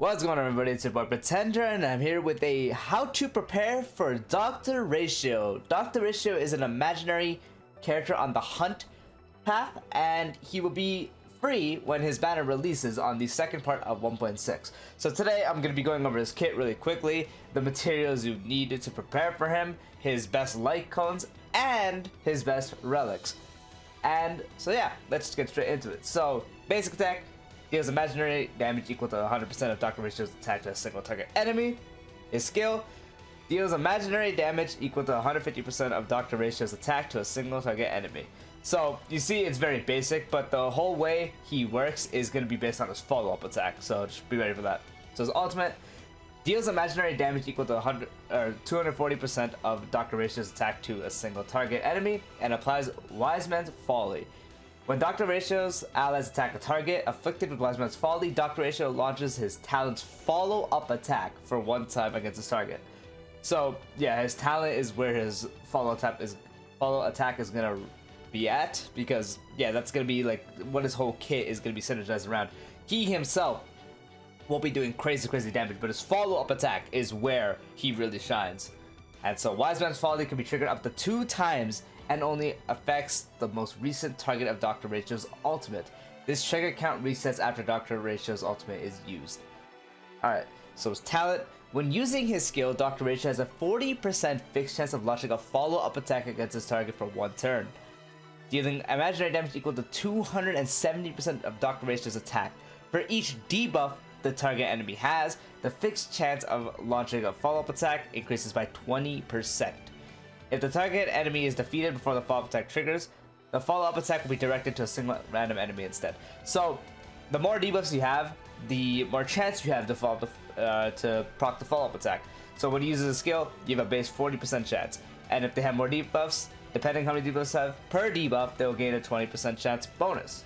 What's going on, everybody? It's your boy Pretender, and I'm here with a how to prepare for Dr. Ratio. Dr. Ratio is an imaginary character on the hunt path, and he will be free when his banner releases on the second part of 1.6. So today I'm going to be going over his kit really quickly, the materials you needed to prepare for him, his best light cones, and his best relics. And so yeah, let's just get straight into it. So basic attack. Deals imaginary damage equal to 100% of Dr. Ratio's attack to a single target enemy. His skill deals imaginary damage equal to 150% of Dr. Ratio's attack to a single target enemy. So you see, it's very basic, but the whole way he works is going to be based on his follow-up attack. So just be ready for that. So his ultimate deals imaginary damage equal to 240% of Dr. Ratio's attack to a single target enemy and applies Wise Man's Folly. When Dr. Ratio's allies attack a target afflicted with Wise Man's Folly, Dr. Ratio launches his talent's follow-up attack for one time against his target. So yeah, his talent is where his follow attack is gonna be at, because yeah, that's gonna be like what his whole kit is gonna be synergized around. He himself won't be doing crazy damage, but his follow-up attack is where he really shines. And so Wise Man's Folly can be triggered up to 2 times and only affects the most recent target of Dr. Ratio's ultimate. This trigger count resets after Dr. Ratio's ultimate is used. Alright, so his talent. When using his skill, Dr. Ratio has a 40% fixed chance of launching a follow-up attack against his target for 1 turn, dealing imaginary damage equal to 270% of Dr. Ratio's attack. For each debuff the target enemy has, the fixed chance of launching a follow-up attack increases by 20%. If the target enemy is defeated before the follow-up attack triggers, the follow-up attack will be directed to a single random enemy instead. So, the more debuffs you have, the more chance you have to proc the follow-up attack. So when he uses a skill, you have a base 40% chance. And if they have more debuffs, depending how many debuffs have per debuff, they will gain a 20% chance bonus.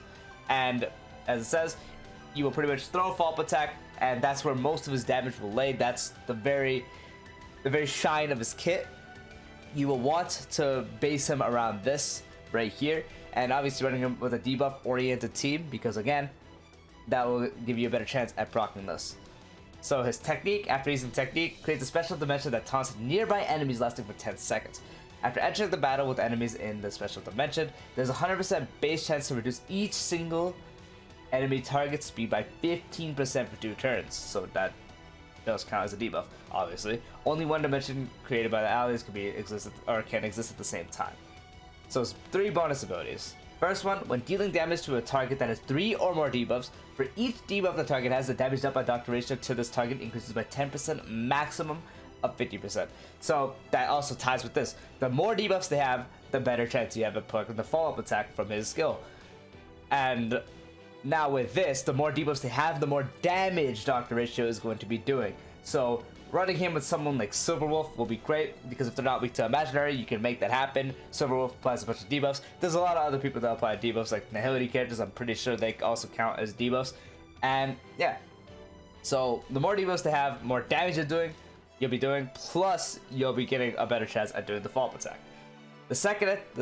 And as it says, you will pretty much throw a follow-up attack, and that's where most of his damage will lay. That's the very shine of his kit. You will want to base him around this right here, and obviously running him with a debuff oriented team, because again, that will give you a better chance at proccing this. So his technique, after using technique, creates a special dimension that taunts nearby enemies lasting for 10 seconds. After entering the battle with enemies in the special dimension, there's a 100% base chance to reduce each single enemy target speed by 15% for 2 turns. So that does count as a debuff, obviously. Only one dimension created by the allies can exist at the same time. So it's 3 bonus abilities. First one, when dealing damage to a target that has 3 or more debuffs, for each debuff the target has, the damage dealt by Dr. Ratio to this target increases by 10%, maximum of 50%. So that also ties with this. The more debuffs they have, the better chance you have of proccing the follow-up attack from his skill. And now with this, the more debuffs they have, the more damage Dr. Ratio is going to be doing. So running him with someone like Silverwolf will be great, because if they're not weak to imaginary, you can make that happen. Silverwolf applies a bunch of debuffs. There's a lot of other people that apply debuffs, like Nihility characters. I'm pretty sure they also count as debuffs. And yeah, so the more debuffs they have, more damage you'll be doing, plus you'll be getting a better chance at doing the follow-up attack. The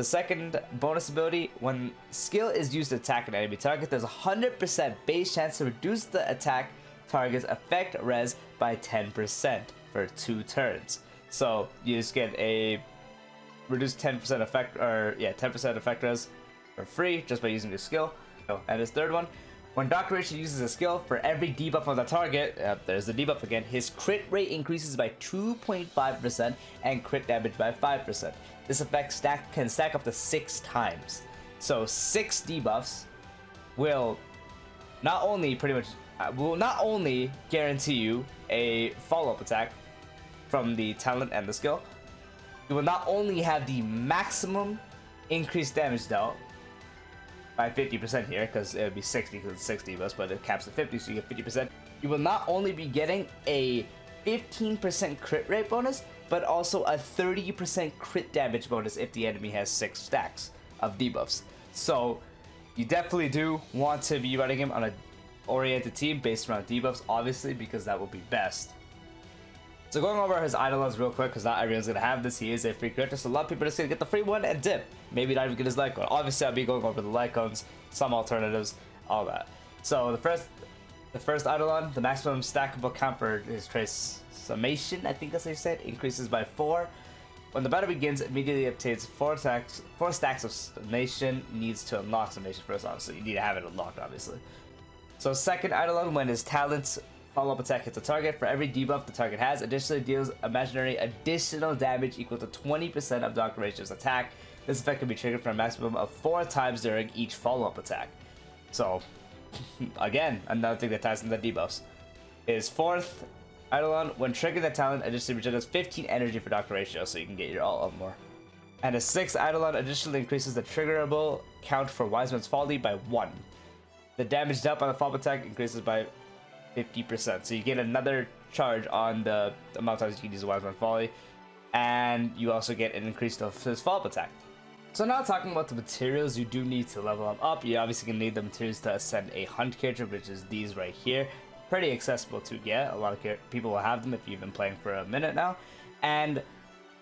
second bonus ability, when skill is used to attack an enemy target, there's a 100% base chance to reduce the attack target's effect res by 10% for 2 turns. So you just get a reduced 10% effect, 10% effect res for free just by using your skill. And his third one, when Dr. Ratio uses a skill, for every debuff on the target, there's the debuff again, his crit rate increases by 2.5% and crit damage by 5%. This effect can stack up to 6 times. So 6 debuffs will not only guarantee you a follow-up attack from the talent and the skill, you will not only have the maximum increased damage dealt by 50% here, because it would be 60 because it's 6 debuffs, but it caps at 50, so you get 50%. You will not only be getting a 15% crit rate bonus, but also a 30% crit damage bonus if the enemy has 6 stacks of debuffs. So you definitely do want to be running him on a oriented team based around debuffs, obviously, because that will be best. So going over his Eidolons real quick, because not everyone's going to have this. He is a free character, so a lot of people are just going to get the free one and dip. Maybe not even get his light cone. Obviously, I'll be going over the light cones, some alternatives, all that. So the The first Eidolon, the maximum stackable count for his trace summation, I think that's how you said, increases by 4. When the battle begins, immediately obtains 4 stacks of summation. Needs to unlock summation first, obviously. You need to have it unlocked, obviously. So second Eidolon, when his talent's follow-up attack hits a target, for every debuff the target has, additionally deals imaginary additional damage equal to 20% of Dr. Ratio's attack. This effect can be triggered for a maximum of 4 times during each follow-up attack. So, again, another thing that ties into the debuffs. His fourth Eidolon, when triggering the talent, additionally regenerates 15 energy for Dr. Ratio, so you can get your all up more. And his sixth Eidolon additionally increases the triggerable count for Wise Man's Folly by 1. The damage dealt by the follow-up attack increases by 50%, so you get another charge on the amount of times you can use Wise Man's Folly, and you also get an increase of his follow-up attack. So now talking about the materials you do need to level them up, you're obviously going to need the materials to ascend a hunt character, which is these right here. Pretty accessible to get. A lot of people will have them if you've been playing for a minute now. And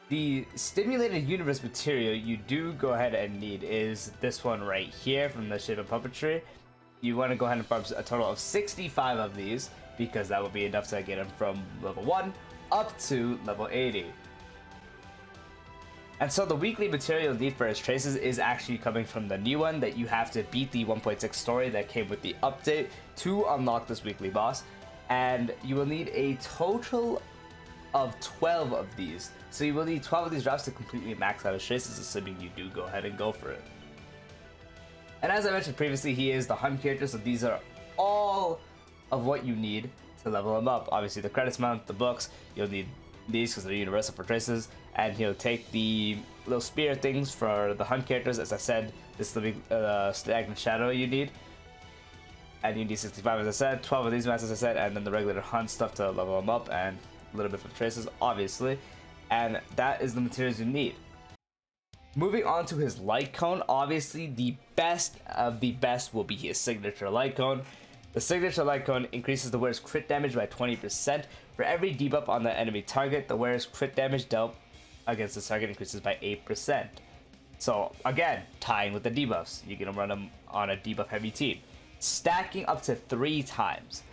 the stimulated universe material you do go ahead and need is this one right here from the Shape of Puppetry. You want to go ahead and farm a total of 65 of these, because that will be enough to get them from level 1 up to level 80. And so the weekly material you'll need for his traces is actually coming from the new one that you have to beat the 1.6 story that came with the update to unlock this weekly boss. And you will need a total of 12 of these. So you will need 12 of these drops to completely max out his traces, assuming you do go ahead and go for it. And as I mentioned previously, he is the hunt character, so these are all of what you need to level him up. Obviously the credits mount, the books, you'll need these because they're universal for traces, and he'll take the little spear things for the hunt characters. As I said, this is the stagnant shadow you need, and you need 65 as I said, 12 of these mats as I said, and then the regular hunt stuff to level them up, and a little bit for the traces obviously, and that is the materials you need. Moving on to his light cone, obviously the best of the best will be his signature light cone. The signature light cone increases the wearer's crit damage by 20%. For every debuff on the enemy target, the wearer's crit damage dealt against the target increases by 8%. So again, tying with the debuffs, you can run them on a debuff heavy team, stacking up to 3 times.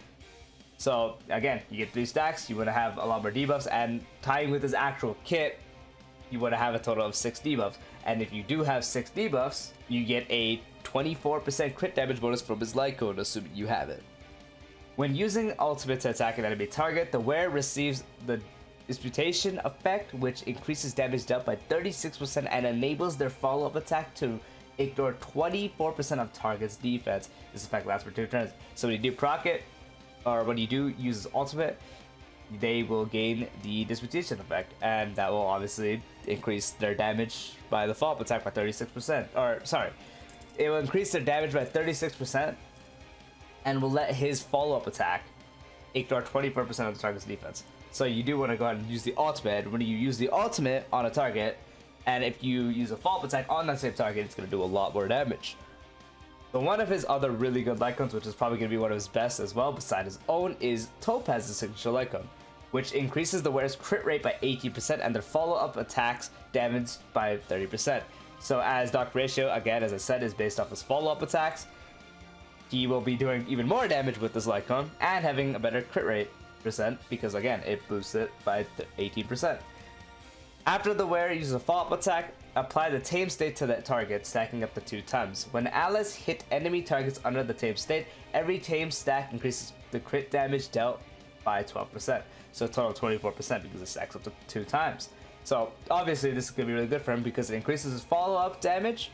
So again, you get 3 stacks, you want to have a lot more debuffs, and tying with his actual kit, you want to have a total of 6 debuffs. And if you do have 6 debuffs, you get a 24% crit damage bonus from his light cone, assuming you have it. When using ultimate to attack an enemy target, the wearer receives the disputation effect, which increases damage dealt by 36% and enables their follow-up attack to ignore 24% of target's defense. This effect lasts for 2 turns. So when you do proc it, or when you do use his ultimate, they will gain the disputation effect, and that will obviously increase their damage by the follow-up attack by 36%. Or sorry, it will increase their damage by 36%, and will let his follow-up attack ignore 24% of the target's defense. So you do want to go ahead and use the ultimate. When you use the ultimate on a target, and if you use a follow-up attack on that same target, it's going to do a lot more damage. So one of his other really good light cones, which is probably going to be one of his best as well, beside his own, is Topaz's signature light cone, which increases the wearer's crit rate by 18% and their follow-up attacks damage by 30%. So as Dr. Ratio, again, as I said, is based off his follow-up attacks, he will be doing even more damage with this light cone and having a better crit rate percent, because again, it boosts it by 18%. After the wearer uses a follow-up attack, apply the tame state to that target, stacking up to 2 times. When allies hit enemy targets under the tame state, every tame stack increases the crit damage dealt by 12%. So a total of 24% because it stacks up to 2 times. So obviously this is going to be really good for him because it increases his follow-up damage,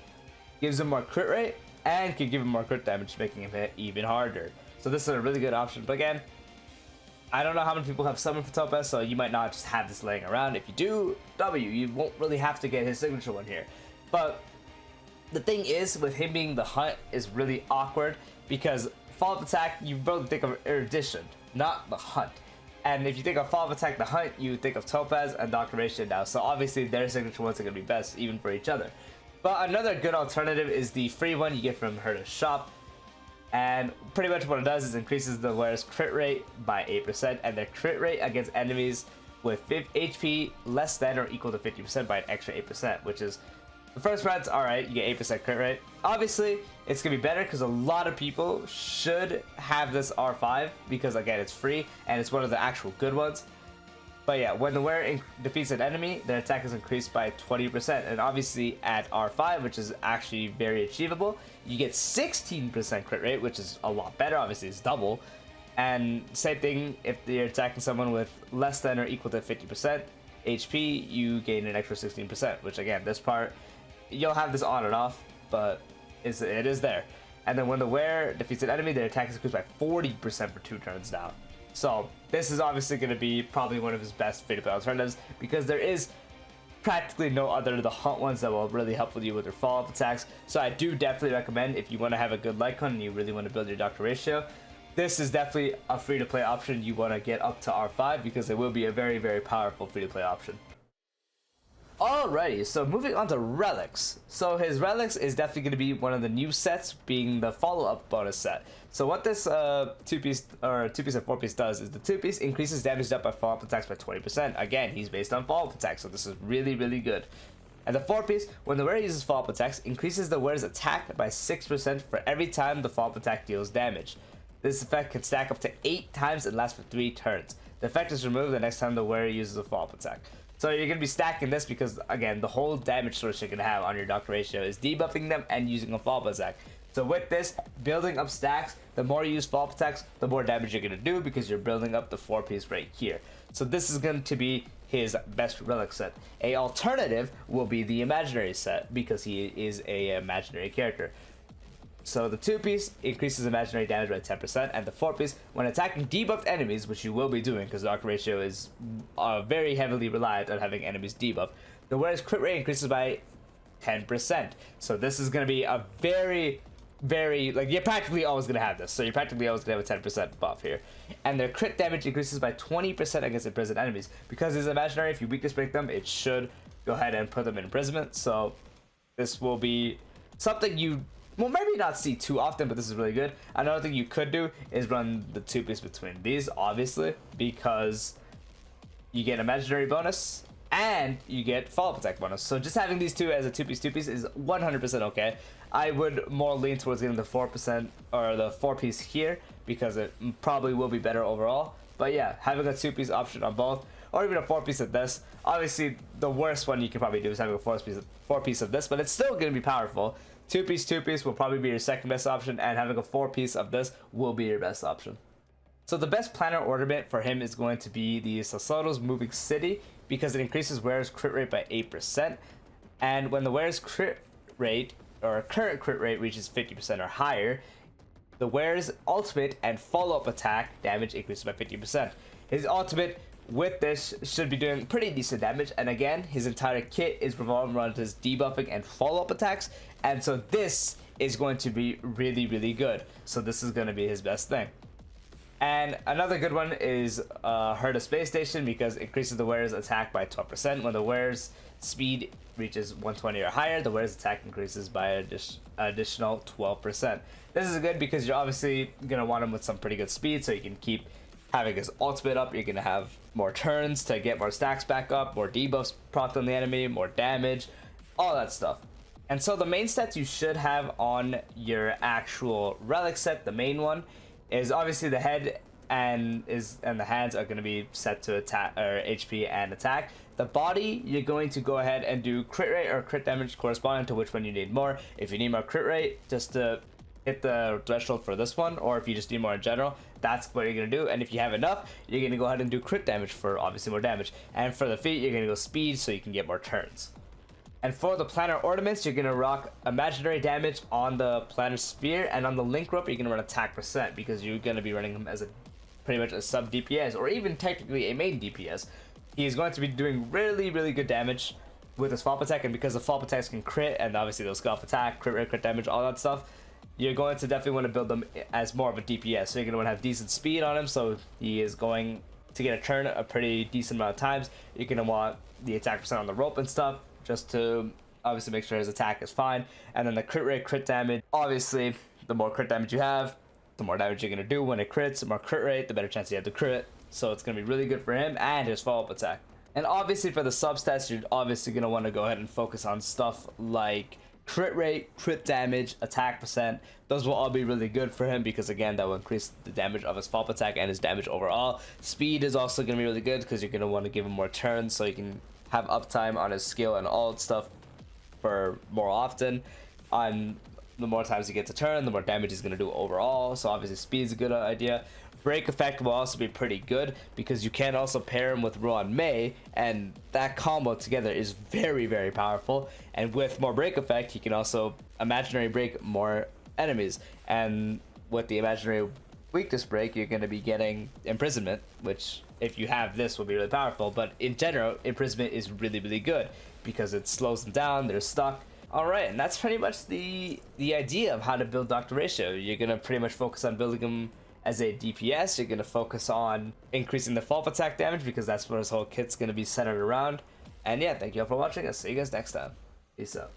gives him more crit rate, and can give him more crit damage, making him hit even harder. So this is a really good option. But again, I don't know how many people have summoned for Topaz, so you might not just have this laying around. If you do, you won't really have to get his signature one here. But the thing is, with him being the hunt, is really awkward because follow-up attack, you really think of erudition, not the hunt. And if you think of follow-up attack, the hunt, you think of Topaz and Dr. Ratio now. So obviously their signature ones are going to be best, even for each other. But another good alternative is the free one you get from her shop. And pretty much what it does is increases the wearer's crit rate by 8% and their crit rate against enemies with HP less than or equal to 50% by an extra 8%, which is The first round's alright, you get 8% crit rate. Obviously, it's going to be better because a lot of people should have this R5 because, again, it's free and it's one of the actual good ones. But yeah, when the wearer defeats an enemy, their attack is increased by 20%. And obviously at R5, which is actually very achievable, you get 16% crit rate, which is a lot better. Obviously, it's double. And same thing, if you're attacking someone with less than or equal to 50% HP, you gain an extra 16%, which again, this part, you'll have this on and off, but it is there. And then when the wearer defeats an enemy, their attack is increased by 40% for 2 turns down. So this is obviously going to be probably one of his best free-to-play alternatives because there is practically no other of the hunt ones that will really help with you with your follow-up attacks. So I do definitely recommend if you want to have a good light cone and you really want to build your doctor ratio, this is definitely a free-to-play option you want to get up to R5 because it will be a very, very powerful free-to-play option. Alrighty, so moving on to relics. So his relics is definitely going to be one of the new sets, being the follow-up bonus set. So what this 2-piece and 4-piece does is the 2-piece increases damage dealt by follow-up attacks by 20%. Again, he's based on follow-up attacks, so this is really, really good. And the 4-piece, when the wearer uses follow-up attacks, increases the wearer's attack by 6% for every time the follow-up attack deals damage. This effect can stack up to 8 times and last for 3 turns. The effect is removed the next time the wearer uses a follow-up attack. So you're going to be stacking this because, again, the whole damage source you're going to have on your doctor ratio is debuffing them and using a follow-up attack. So with this, building up stacks, the more you use follow-up attacks, the more damage you're going to do because you're building up the 4-piece right here. So this is going to be his best relic set. A alternative will be the imaginary set because he is a imaginary character. So the 2-piece increases imaginary damage by 10%, and the 4-piece, when attacking debuffed enemies, which you will be doing because Doctor Ratio is very heavily reliant on having enemies debuffed, the wearer's crit rate increases by 10%. So this is going to be a very, like, you're practically always going to have this. So you're practically always going to have a 10% buff here. And their crit damage increases by 20% against imprisoned enemies. Because it's imaginary, if you weakness break them, it should go ahead and put them in imprisonment. So this will be something you... well, maybe not see too often, but this is really good. Another thing you could do is run the 2-piece between these, obviously, because you get imaginary bonus and you get follow-up attack bonus. So just having these two as a 2-piece is 100% okay. I would more lean towards getting the 4% or the 4-piece here because it probably will be better overall. But yeah, having a 2-piece option on both, or even a 4-piece of this. Obviously, the worst one you can probably do is having a 4-piece of this, but it's still going to be powerful. 2-piece will probably be your second best option, and having a 4-piece of this will be your best option. So the best planner ornament for him is going to be the Sassoto's Moving City because it increases wearer's crit rate by 8%. And when the wearer's crit rate, or current crit rate, reaches 50% or higher, the wearer's ultimate and follow-up attack damage increases by 50%. His ultimate with this should be doing pretty decent damage, and again, his entire kit is revolving around his debuffing and follow-up attacks, and so this is going to be really, really good. So this is going to be his best thing. And another good one is Herd of Space Station because it increases the wearer's attack by 12%. When the wearer's speed reaches 120 or higher, the wearer's attack increases by an additional 12%. This is good because you're obviously going to want him with some pretty good speed so you can keep having his ultimate up. You're going to have more turns to get more stacks back up, more debuffs procced on the enemy, more damage, all that stuff. And so the main stats you should have on your actual relic set, the main one, is obviously the head and the hands are going to be set to attack or HP and attack. The body, you're going to go ahead and do crit rate or crit damage corresponding to which one you need more. If you need more crit rate, just to hit the threshold for this one, or if you just need more in general, that's what you're going to do. And if you have enough, you're going to go ahead and do crit damage for obviously more damage. And for the feet, you're going to go speed so you can get more turns. And for the planner ornaments, you're going to rock imaginary damage on the planner sphere, and on the link rope, you're going to run attack percent because you're going to be running him as a pretty much a sub DPS, or even technically a main DPS. He's going to be doing really, really good damage with his follow-up attack, and because the follow-up attacks can crit, and obviously those scuff attack, crit rate, crit damage, all that stuff, you're going to definitely want to build them as more of a DPS. So you're going to want to have decent speed on him, so he is going to get a turn a pretty decent amount of times. You're going to want the attack percent on the rope and stuff, just to obviously make sure his attack is fine. And then the crit rate, crit damage, obviously the more crit damage you have, the more damage you're going to do when it crits. The more crit rate, the better chance you have to crit. So it's going to be really good for him and his follow-up attack. And obviously for the substats, you're obviously going to want to go ahead and focus on stuff like crit rate, crit damage, attack percent. Those will all be really good for him because again, that will increase the damage of his follow-up attack and his damage overall. Speed is also going to be really good because you're going to want to give him more turns so you can have uptime on his skill and all stuff for more often. On the more times he gets a turn, the more damage he's going to do overall. So obviously speed is a good idea. Break effect will also be pretty good because you can also pair him with Ruan Mei, and that combo together is very, very powerful. And with more break effect, he can also imaginary break more enemies. And with the imaginary weakness break, you're going to be getting imprisonment, which if you have this will be really powerful. But in general, imprisonment is really, really good because it slows them down, they're stuck. Alright, and that's pretty much the idea of how to build Dr. Ratio. You're going to pretty much focus on building him as a DPS. You're going to focus on increasing the follow-up attack damage because that's what his whole kit's going to be centered around. And yeah, thank you all for watching. I'll see you guys next time. Peace out.